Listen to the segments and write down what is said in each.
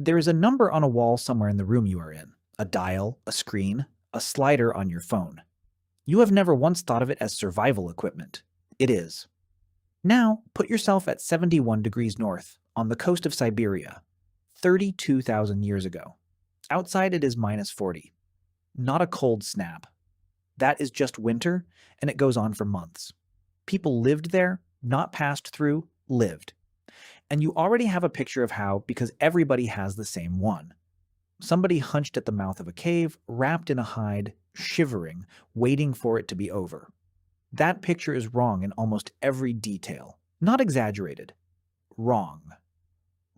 There is a number on a wall somewhere in the room you are in, a dial, a screen, a slider on your phone. You have never once thought of it as survival equipment. It is. Now, put yourself at 71 degrees north, on the coast of Siberia, 32,000 years ago. Outside it is -40. Not a cold snap. That is just winter, and it goes on for months. People lived there, not passed through, lived. And you already have a picture of how, because everybody has the same one. Somebody hunched at the mouth of a cave, wrapped in a hide, shivering, waiting for it to be over. That picture is wrong in almost every detail. Not exaggerated. Wrong.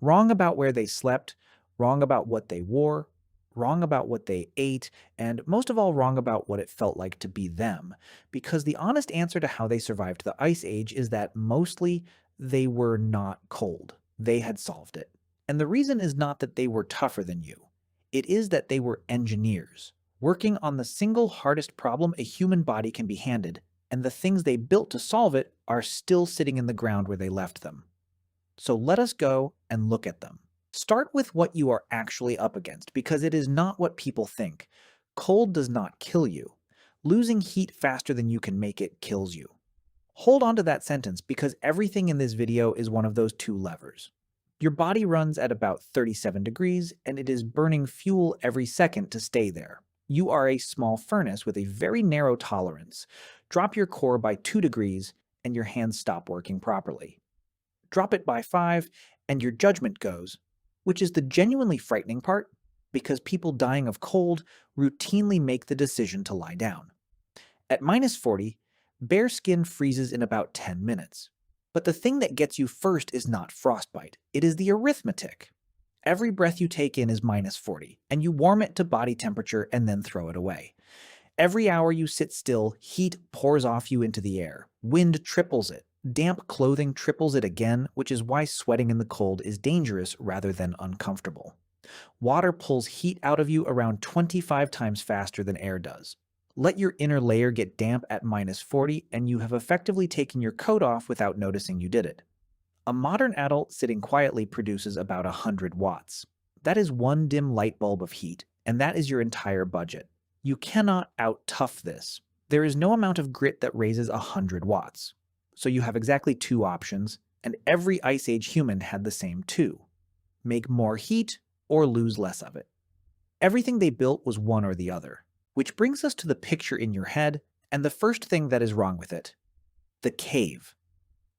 Wrong about where they slept, wrong about what they wore, wrong about what they ate, and most of all wrong about what it felt like to be them. Because the honest answer to how they survived the Ice Age is that mostly they were not cold. They had solved it. And the reason is not that they were tougher than you. It is that they were engineers, working on the single hardest problem a human body can be handed, and the things they built to solve it are still sitting in the ground where they left them. So let us go and look at them. Start with what you are actually up against, because it is not what people think. Cold does not kill you. Losing heat faster than you can make it kills you. Hold on to that sentence, because everything in this video is one of those two levers. Your body runs at about 37 degrees, and it is burning fuel every second to stay there. You are a small furnace with a very narrow tolerance. Drop your core by 2 degrees, and your hands stop working properly. Drop it by 5, and your judgment goes, which is the genuinely frightening part, because people dying of cold routinely make the decision to lie down. At -40, bare skin freezes in about 10 minutes. But the thing that gets you first is not frostbite, it is the arithmetic. Every breath you take in is -40, and you warm it to body temperature and then throw it away. Every hour you sit still, heat pours off you into the air. Wind triples it. Damp clothing triples it again, which is why sweating in the cold is dangerous rather than uncomfortable. Water pulls heat out of you around 25 times faster than air does. Let your inner layer get damp at -40, and you have effectively taken your coat off without noticing you did it. A modern adult sitting quietly produces about 100 watts. That is one dim light bulb of heat, and that is your entire budget. You cannot out-tough this. There is no amount of grit that raises 100 watts. So you have exactly two options, and every Ice Age human had the same two. Make more heat or lose less of it. Everything they built was one or the other, which brings us to the picture in your head and the first thing that is wrong with it. The cave.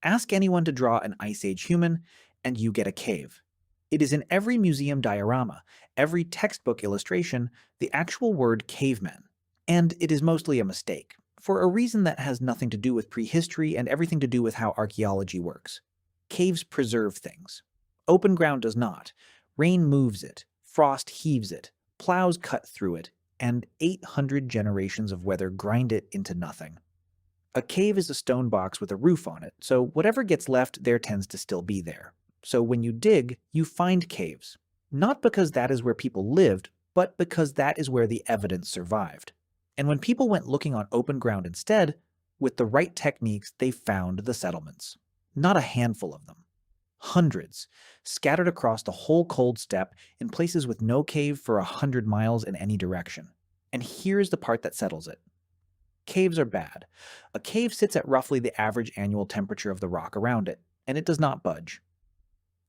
Ask anyone to draw an Ice Age human, and you get a cave. It is in every museum diorama, every textbook illustration, the actual word caveman. And it is mostly a mistake, for a reason that has nothing to do with prehistory and everything to do with how archaeology works. Caves preserve things. Open ground does not. Rain moves it, frost heaves it, plows cut through it, and 800 generations of weather grind it into nothing. A cave is a stone box with a roof on it, so whatever gets left there tends to still be there. So when you dig, you find caves. Not because that is where people lived, but because that is where the evidence survived. And when people went looking on open ground instead, with the right techniques, they found the settlements. Not a handful of them. Hundreds, scattered across the whole cold steppe in places with no cave for 100 miles in any direction. And here's the part that settles it. Caves are bad. A cave sits at roughly the average annual temperature of the rock around it, and it does not budge.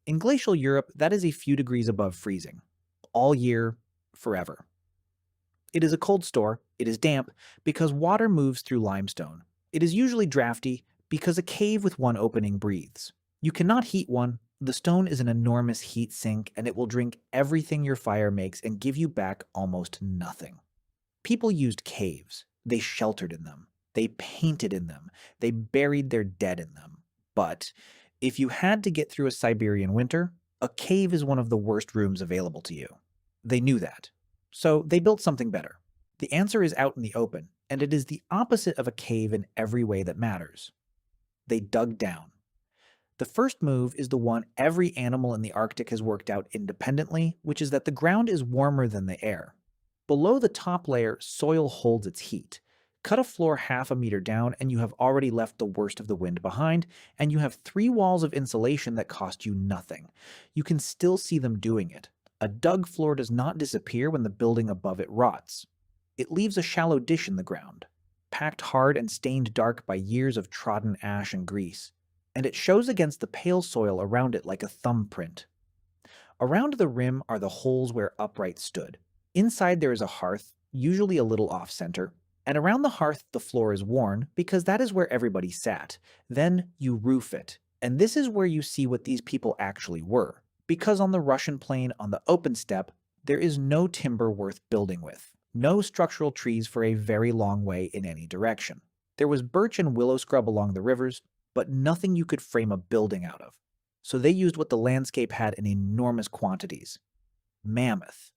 In glacial Europe, that is a few degrees above freezing. All year, forever. It is a cold store, it is damp, because water moves through limestone. It is usually drafty, because a cave with one opening breathes. You cannot heat one, the stone is an enormous heat sink, and it will drink everything your fire makes and give you back almost nothing. People used caves. They sheltered in them. They painted in them. They buried their dead in them. But if you had to get through a Siberian winter, a cave is one of the worst rooms available to you. They knew that. So they built something better. The answer is out in the open, and it is the opposite of a cave in every way that matters. They dug down. The first move is the one every animal in the Arctic has worked out independently, which is that the ground is warmer than the air. Below the top layer, soil holds its heat. Cut a floor half a meter down and you have already left the worst of the wind behind, and you have 3 walls of insulation that cost you nothing. You can still see them doing it. A dug floor does not disappear when the building above it rots. It leaves a shallow dish in the ground, packed hard and stained dark by years of trodden ash and grease, and it shows against the pale soil around it like a thumbprint. Around the rim are the holes where uprights stood. Inside there is a hearth, usually a little off-center, and around the hearth the floor is worn because that is where everybody sat. Then you roof it, and this is where you see what these people actually were. Because on the Russian plain on the open steppe, there is no timber worth building with, no structural trees for a very long way in any direction. There was birch and willow scrub along the rivers, but nothing you could frame a building out of. So they used what the landscape had in enormous quantities. Mammoth.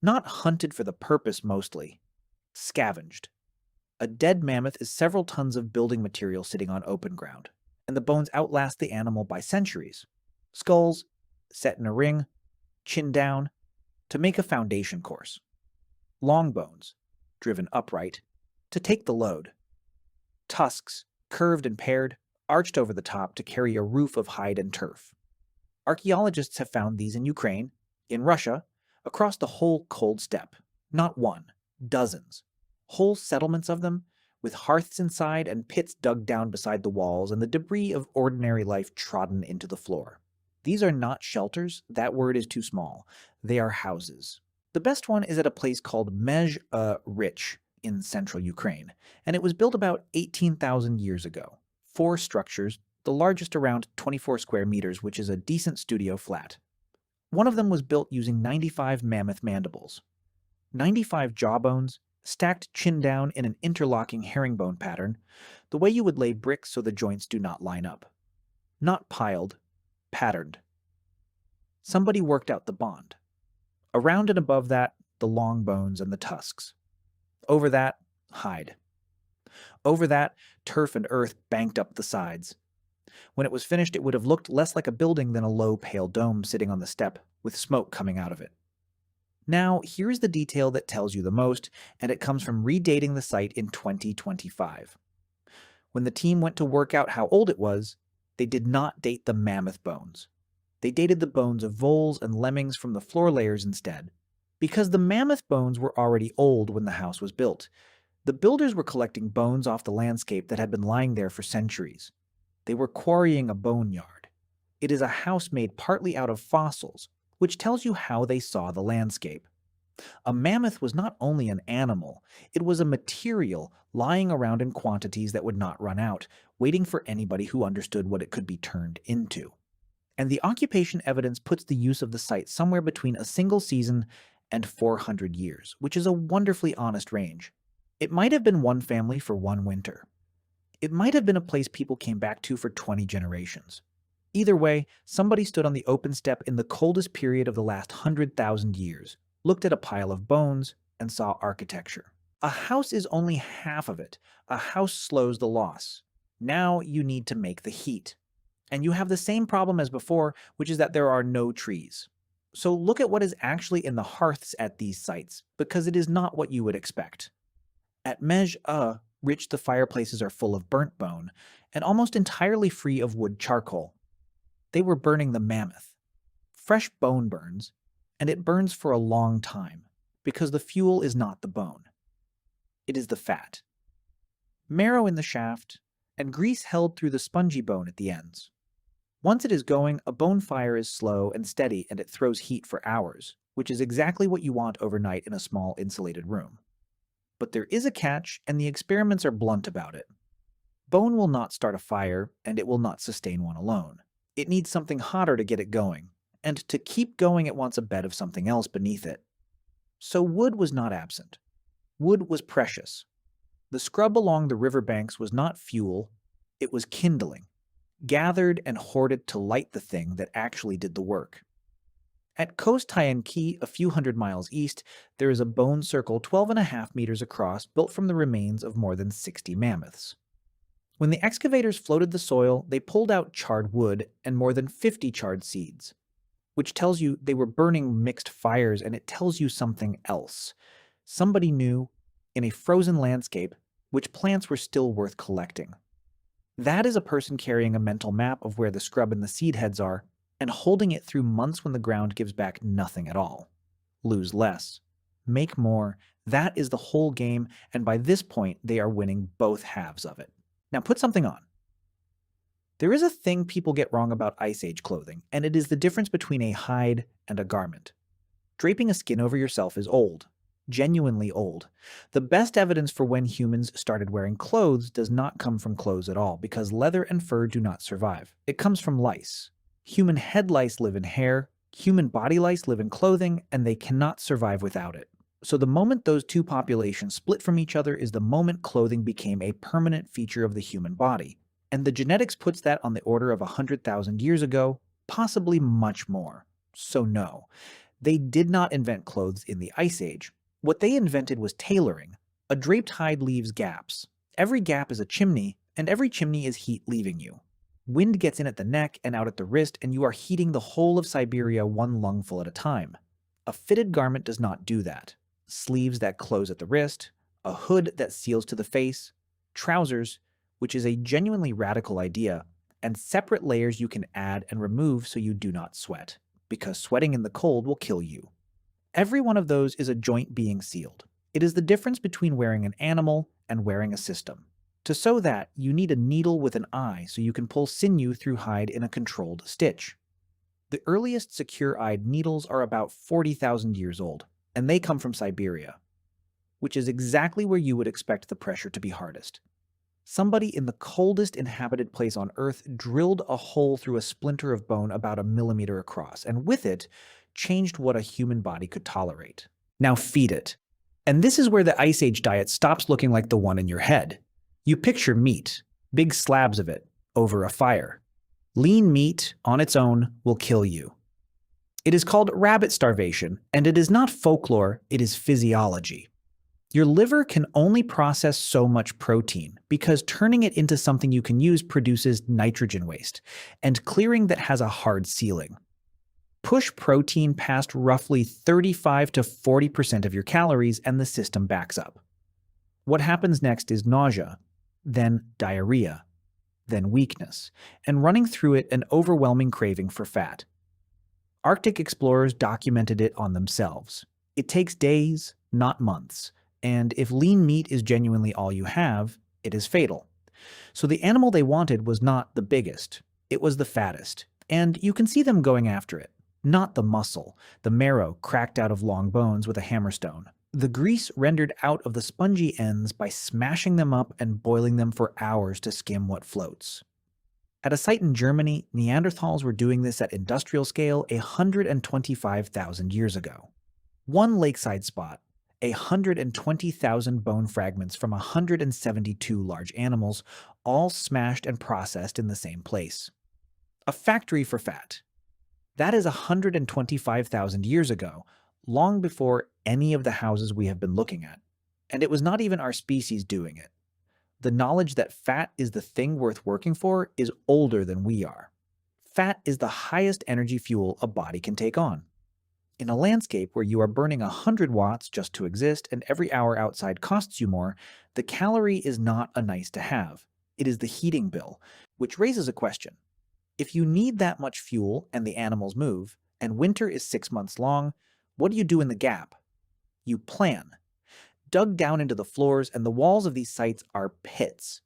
Not hunted for the purpose mostly. Scavenged. A dead mammoth is several tons of building material sitting on open ground, and the bones outlast the animal by centuries. Skulls, set in a ring, chin down, to make a foundation course. Long bones, driven upright, to take the load. Tusks, curved and paired, arched over the top to carry a roof of hide and turf. Archaeologists have found these in Ukraine, in Russia, across the whole cold steppe. Not one, dozens. Whole settlements of them, with hearths inside and pits dug down beside the walls and the debris of ordinary life trodden into the floor. These are not shelters, that word is too small. They are houses. The best one is at a place called Mammoth in central Ukraine, and it was built about 18,000 years ago. 4 structures, the largest around 24 square meters, which is a decent studio flat. One of them was built using 95 mammoth mandibles. 95 jawbones, stacked chin down in an interlocking herringbone pattern, the way you would lay bricks so the joints do not line up. Not piled, patterned. Somebody worked out the bond. Around and above that, the long bones and the tusks. Over that, hide. Over that, turf and earth banked up the sides. When it was finished, it would have looked less like a building than a low, pale dome sitting on the steppe, with smoke coming out of it. Now, here's the detail that tells you the most, and it comes from redating the site in 2025. When the team went to work out how old it was, they did not date the mammoth bones. They dated the bones of voles and lemmings from the floor layers instead. Because the mammoth bones were already old when the house was built, the builders were collecting bones off the landscape that had been lying there for centuries. They were quarrying a boneyard. It is a house made partly out of fossils, which tells you how they saw the landscape. A mammoth was not only an animal, it was a material lying around in quantities that would not run out, waiting for anybody who understood what it could be turned into. And the occupation evidence puts the use of the site somewhere between a single season and 400 years, which is a wonderfully honest range. It might have been one family for one winter. It might have been a place people came back to for 20 generations. Either way, somebody stood on the open steppe in the coldest period of the last 100,000 years, looked at a pile of bones, and saw architecture. A house is only half of it. A house slows the loss. Now you need to make the heat. And you have the same problem as before, which is that there are no trees. So look at what is actually in the hearths at these sites, because it is not what you would expect. At Mammoth, the fireplaces are full of burnt bone, and almost entirely free of wood charcoal. They were burning the mammoth. Fresh bone burns, and it burns for a long time, because the fuel is not the bone. It is the fat. Marrow in the shaft, and grease held through the spongy bone at the ends. Once it is going, a bone fire is slow and steady, and it throws heat for hours, which is exactly what you want overnight in a small insulated room. But there is a catch, and the experiments are blunt about it. Bone will not start a fire, and it will not sustain one alone. It needs something hotter to get it going, and to keep going it wants a bed of something else beneath it. So wood was not absent. Wood was precious. The scrub along the river banks was not fuel, it was kindling, gathered and hoarded to light the thing that actually did the work. At Key, a few hundred miles east, there is a bone circle 12.5 meters across built from the remains of more than 60 mammoths. When the excavators floated the soil, they pulled out charred wood and more than 50 charred seeds, which tells you they were burning mixed fires, and it tells you something else. Somebody knew, in a frozen landscape, which plants were still worth collecting. That is a person carrying a mental map of where the scrub and the seed heads are, and holding it through months when the ground gives back nothing at all. Lose less, make more. That is the whole game, and by this point, they are winning both halves of it. Now put something on. There is a thing people get wrong about Ice Age clothing, and it is the difference between a hide and a garment. Draping a skin over yourself is old, genuinely old. The best evidence for when humans started wearing clothes does not come from clothes at all, because leather and fur do not survive. It comes from lice. Human head lice live in hair, human body lice live in clothing, and they cannot survive without it. So the moment those two populations split from each other is the moment clothing became a permanent feature of the human body. And the genetics puts that on the order of 100,000 years ago, possibly much more. So no, they did not invent clothes in the Ice Age. What they invented was tailoring. A draped hide leaves gaps. Every gap is a chimney, and every chimney is heat leaving you. Wind gets in at the neck and out at the wrist, and you are heating the whole of Siberia one lungful at a time. A fitted garment does not do that. Sleeves that close at the wrist, a hood that seals to the face, trousers, which is a genuinely radical idea, and separate layers you can add and remove so you do not sweat, because sweating in the cold will kill you. Every one of those is a joint being sealed. It is the difference between wearing an animal and wearing a system. To sew that, you need a needle with an eye so you can pull sinew through hide in a controlled stitch. The earliest secure-eyed needles are about 40,000 years old, and they come from Siberia, which is exactly where you would expect the pressure to be hardest. Somebody in the coldest inhabited place on Earth drilled a hole through a splinter of bone about a millimeter across, and with it, changed what a human body could tolerate. Now feed it. And this is where the Ice Age diet stops looking like the one in your head. You picture meat, big slabs of it, over a fire. Lean meat, on its own, will kill you. It is called rabbit starvation, and it is not folklore, it is physiology. Your liver can only process so much protein because turning it into something you can use produces nitrogen waste, and clearing that has a hard ceiling. Push protein past roughly 35 to 40% of your calories and the system backs up. What happens next is nausea, then diarrhea, then weakness, and running through it an overwhelming craving for fat. Arctic explorers documented it on themselves. It takes days, not months. And if lean meat is genuinely all you have, it is fatal. So the animal they wanted was not the biggest, it was the fattest, and you can see them going after it. Not the muscle, the marrow cracked out of long bones with a hammerstone. The grease rendered out of the spongy ends by smashing them up and boiling them for hours to skim what floats. At a site in Germany, Neanderthals were doing this at industrial scale 125,000 years ago. One lakeside spot, 120,000 bone fragments from 172 large animals, all smashed and processed in the same place. A factory for fat. That is 125,000 years ago, long before any of the houses we have been looking at. And it was not even our species doing it. The knowledge that fat is the thing worth working for is older than we are. Fat is the highest energy fuel a body can take on. In a landscape where you are burning 100 watts just to exist and every hour outside costs you more, the calorie is not a nice to have. It is the heating bill, which raises a question. If you need that much fuel and the animals move, and winter is 6 months long, what do you do in the gap? You plan. Dug down into the floors and the walls of these sites are pits.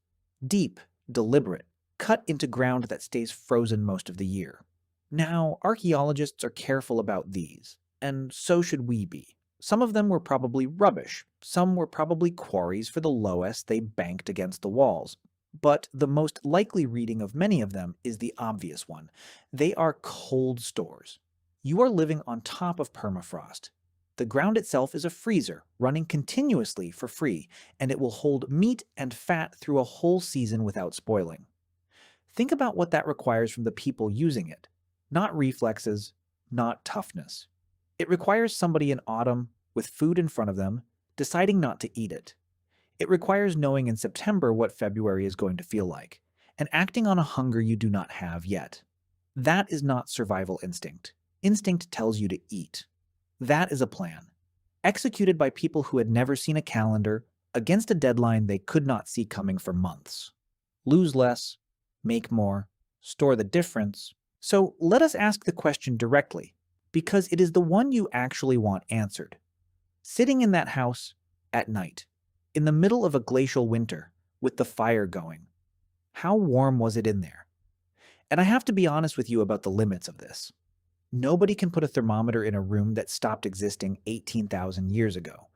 Deep, deliberate, cut into ground that stays frozen most of the year. Now, archaeologists are careful about these, and so should we be. Some of them were probably rubbish, some were probably quarries for the loess they banked against the walls. But the most likely reading of many of them is the obvious one. They are cold stores. You are living on top of permafrost. The ground itself is a freezer, running continuously for free, and it will hold meat and fat through a whole season without spoiling. Think about what that requires from the people using it. Not reflexes, not toughness. It requires somebody in autumn, with food in front of them, deciding not to eat it. It requires knowing in September what February is going to feel like, and acting on a hunger you do not have yet. That is not survival instinct. Instinct tells you to eat. That is a plan, executed by people who had never seen a calendar, against a deadline they could not see coming for months. Lose less, make more, store the difference, So let us ask the question directly, because it is the one you actually want answered. Sitting in that house at night, in the middle of a glacial winter, with the fire going, how warm was it in there? And I have to be honest with you about the limits of this. Nobody can put a thermometer in a room that stopped existing 18,000 years ago.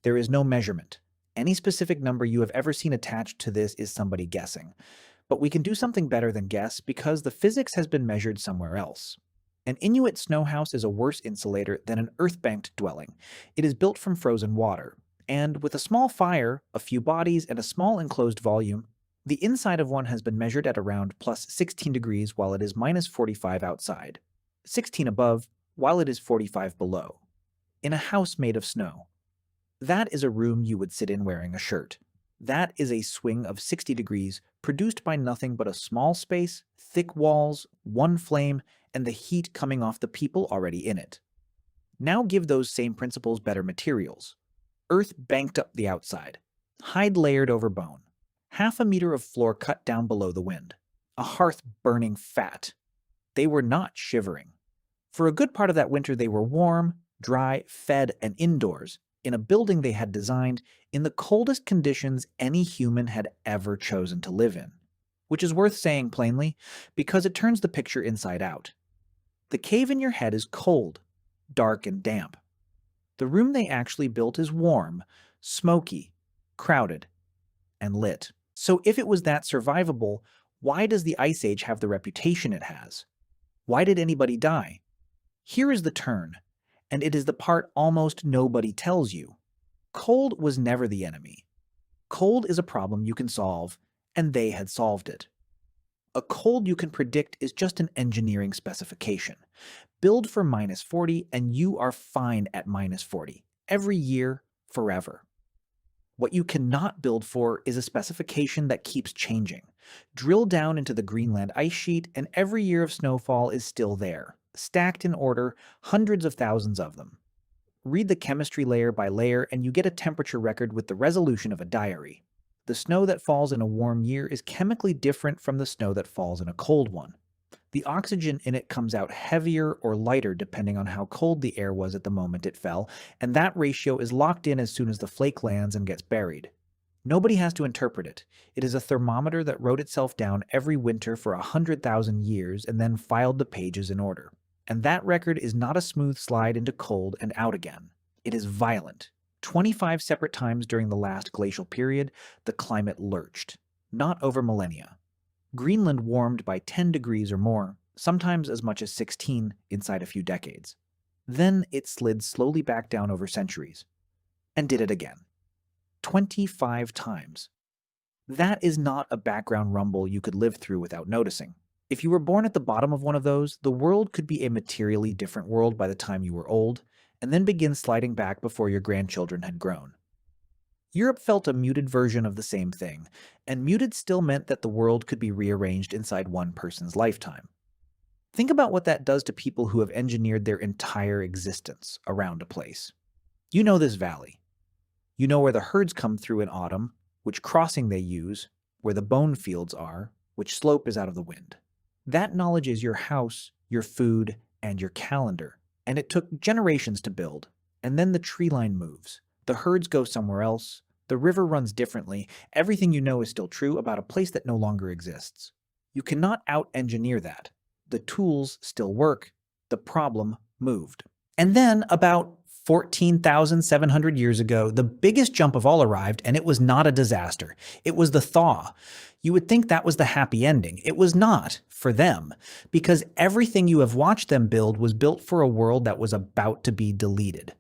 There is no measurement. Any specific number you have ever seen attached to this is somebody guessing. But we can do something better than guess because the physics has been measured somewhere else. An Inuit snow house is a worse insulator than an earth-banked dwelling. It is built from frozen water, and with a small fire, a few bodies, and a small enclosed volume, the inside of one has been measured at around plus 16 degrees while it is minus 45 outside, 16 above while it is 45 below, in a house made of snow. That is a room you would sit in wearing a shirt. That is a swing of 60 degrees produced by nothing but a small space, thick walls, one flame, and the heat coming off the people already in it. Now give those same principles better materials. Earth banked up the outside, hide layered over bone, half a meter of floor cut down below the wind, a hearth burning fat. They were not shivering. For a good part of that winter they were warm, dry, fed, and indoors, in a building they had designed in the coldest conditions any human had ever chosen to live in. Which is worth saying plainly, because it turns the picture inside out. The cave in your head is cold, dark, and damp. The room they actually built is warm, smoky, crowded, and lit. So if it was that survivable, why does the Ice Age have the reputation it has? Why did anybody die? Here is the turn, and it is the part almost nobody tells you. Cold was never the enemy. Cold is a problem you can solve, and they had solved it. A cold you can predict is just an engineering specification. Build for minus 40 and you are fine at minus 40, every year, forever. What you cannot build for is a specification that keeps changing. Drill down into the Greenland ice sheet and every year of snowfall is still there, stacked in order, hundreds of thousands of them. Read the chemistry layer by layer and you get a temperature record with the resolution of a diary. The snow that falls in a warm year is chemically different from the snow that falls in a cold one. The oxygen in it comes out heavier or lighter depending on how cold the air was at the moment it fell, and that ratio is locked in as soon as the flake lands and gets buried. Nobody has to interpret it. It is a thermometer that wrote itself down every winter for 100,000 years and then filed the pages in order. And that record is not a smooth slide into cold and out again. It is violent. 25 separate times during the last glacial period, the climate lurched, not over millennia. Greenland warmed by 10 degrees or more, sometimes as much as 16 inside a few decades. Then it slid slowly back down over centuries, and did it again. 25 times. That is not a background rumble you could live through without noticing. If you were born at the bottom of one of those, the world could be a materially different world by the time you were old, and then begin sliding back before your grandchildren had grown. Europe felt a muted version of the same thing, and muted still meant that the world could be rearranged inside one person's lifetime. Think about what that does to people who have engineered their entire existence around a place. You know this valley. You know where the herds come through in autumn, which crossing they use, where the bone fields are, which slope is out of the wind. That knowledge is your house, your food, and your calendar. And it took generations to build, and then the tree line moves. The herds go somewhere else, the river runs differently, everything you know is still true about a place that no longer exists. You cannot out-engineer that. The tools still work, the problem moved. And then, about 14,700 years ago, the biggest jump of all arrived, and it was not a disaster. It was the thaw. You would think that was the happy ending. It was not, for them, because everything you have watched them build was built for a world that was about to be deleted.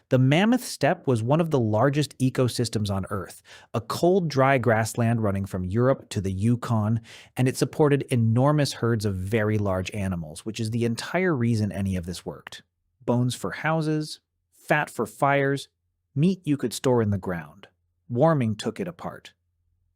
The Mammoth Steppe was one of the largest ecosystems on Earth, a cold, dry grassland running from Europe to the Yukon, and it supported enormous herds of very large animals, which is the entire reason any of this worked. Bones for houses, fat for fires, meat you could store in the ground. Warming took it apart.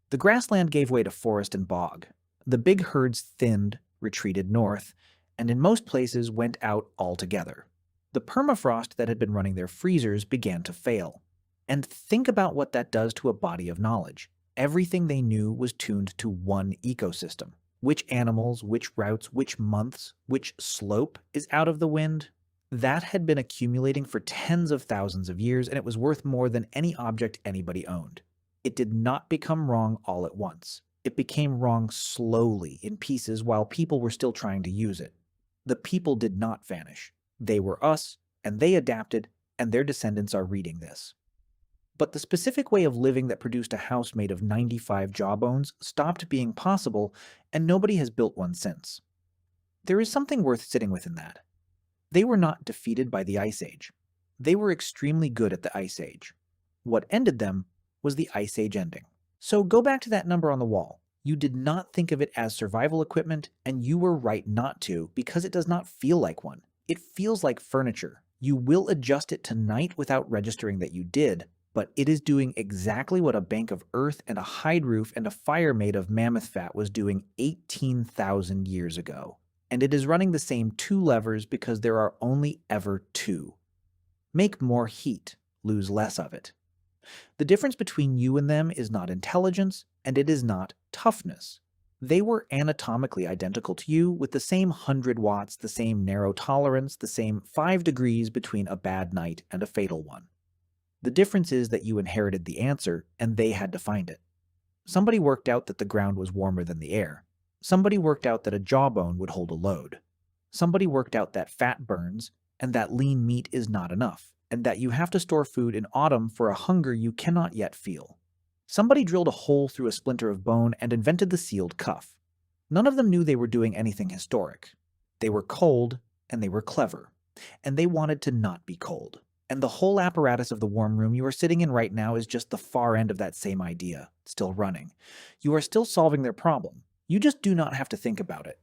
The grassland gave way to forest and bog. The big herds thinned, retreated north, and in most places went out altogether. The permafrost that had been running their freezers began to fail. And think about what that does to a body of knowledge. Everything they knew was tuned to one ecosystem. Which animals, which routes, which months, which slope is out of the wind? That had been accumulating for tens of thousands of years, and it was worth more than any object anybody owned. It did not become wrong all at once. It became wrong slowly in pieces while people were still trying to use it. The people did not vanish. They were us, and they adapted, and their descendants are reading this. But the specific way of living that produced a house made of 95 jawbones stopped being possible, and nobody has built one since. There is something worth sitting with in that. They were not defeated by the Ice Age. They were extremely good at the Ice Age. What ended them was the Ice Age ending. So go back to that number on the wall. You did not think of it as survival equipment, and you were right not to because it does not feel like one. It feels like furniture. You will adjust it tonight without registering that you did, but it is doing exactly what a bank of earth and a hide roof and a fire made of mammoth fat was doing 18,000 years ago. And it is running the same two levers because there are only ever two. Make more heat, lose less of it. The difference between you and them is not intelligence, and it is not toughness. They were anatomically identical to you with the same 100 watts, the same narrow tolerance, the same 5 degrees between a bad night and a fatal one. The difference is that you inherited the answer, and they had to find it. Somebody worked out that the ground was warmer than the air. Somebody worked out that a jawbone would hold a load. Somebody worked out that fat burns, and that lean meat is not enough, and that you have to store food in autumn for a hunger you cannot yet feel. Somebody drilled a hole through a splinter of bone and invented the sealed cuff. None of them knew they were doing anything historic. They were cold, and they were clever, and they wanted to not be cold. And the whole apparatus of the warm room you are sitting in right now is just the far end of that same idea, still running. You are still solving their problem. You just do not have to think about it.